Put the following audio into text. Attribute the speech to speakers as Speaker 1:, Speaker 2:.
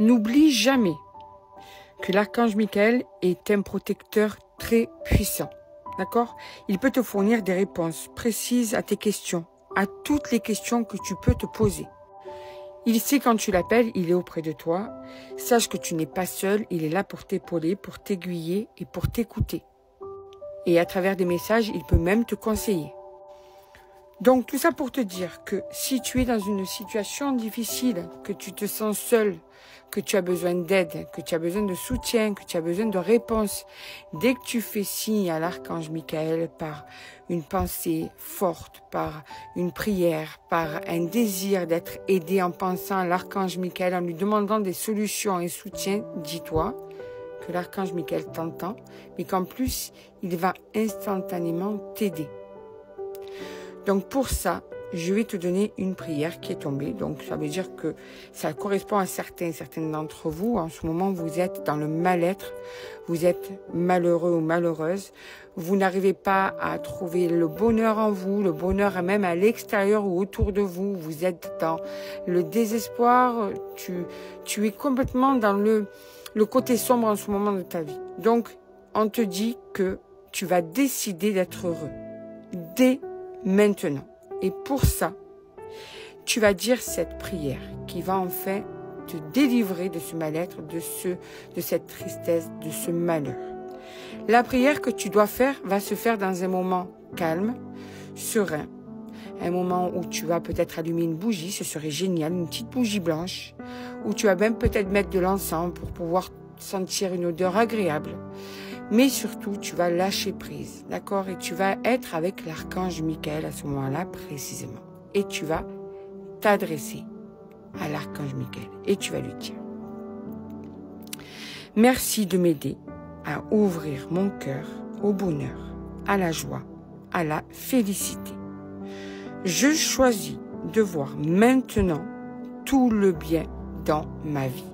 Speaker 1: N'oublie jamais que l'archange Michael est un protecteur très puissant. D'accord? Il peut te fournir des réponses précises à tes questions, à toutes les questions que tu peux te poser. Il sait quand tu l'appelles, il est auprès de toi. Sache que tu n'es pas seul, il est là pour t'épauler, pour t'aiguiller et pour t'écouter. Et à travers des messages, il peut même te conseiller. Donc tout ça pour te dire que si tu es dans une situation difficile, que tu te sens seul, que tu as besoin d'aide, que tu as besoin de soutien, que tu as besoin de réponses, dès que tu fais signe à l'archange Michael par une pensée forte, par une prière, par un désir d'être aidé en pensant à l'archange Michael, en lui demandant des solutions et soutien, dis-toi que l'archange Michael t'entend, mais qu'en plus, il va instantanément t'aider. Donc pour ça, je vais te donner une prière qui est tombée. Donc ça veut dire que ça correspond à certaines d'entre vous. En ce moment, vous êtes dans le mal-être, vous êtes malheureux ou malheureuse. Vous n'arrivez pas à trouver le bonheur en vous, le bonheur même à l'extérieur ou autour de vous. Vous êtes dans le désespoir, tu es complètement dans le côté sombre en ce moment de ta vie. Donc, on te dit que tu vas décider d'être heureux dès maintenant. Et pour ça, tu vas dire cette prière qui va enfin te délivrer de ce mal-être, de cette tristesse, de ce malheur. La prière que tu dois faire va se faire dans un moment calme, serein. Un moment où tu vas peut-être allumer une bougie, ce serait génial, une petite bougie blanche, où tu vas même peut-être mettre de l'encens pour pouvoir sentir une odeur agréable. Mais surtout, tu vas lâcher prise, d'accord? Et tu vas être avec l'archange Michael à ce moment-là précisément. Et tu vas t'adresser à l'archange Michael et tu vas lui dire: merci de m'aider à ouvrir mon cœur au bonheur, à la joie, à la félicité. Je choisis de voir maintenant tout le bien dans ma vie.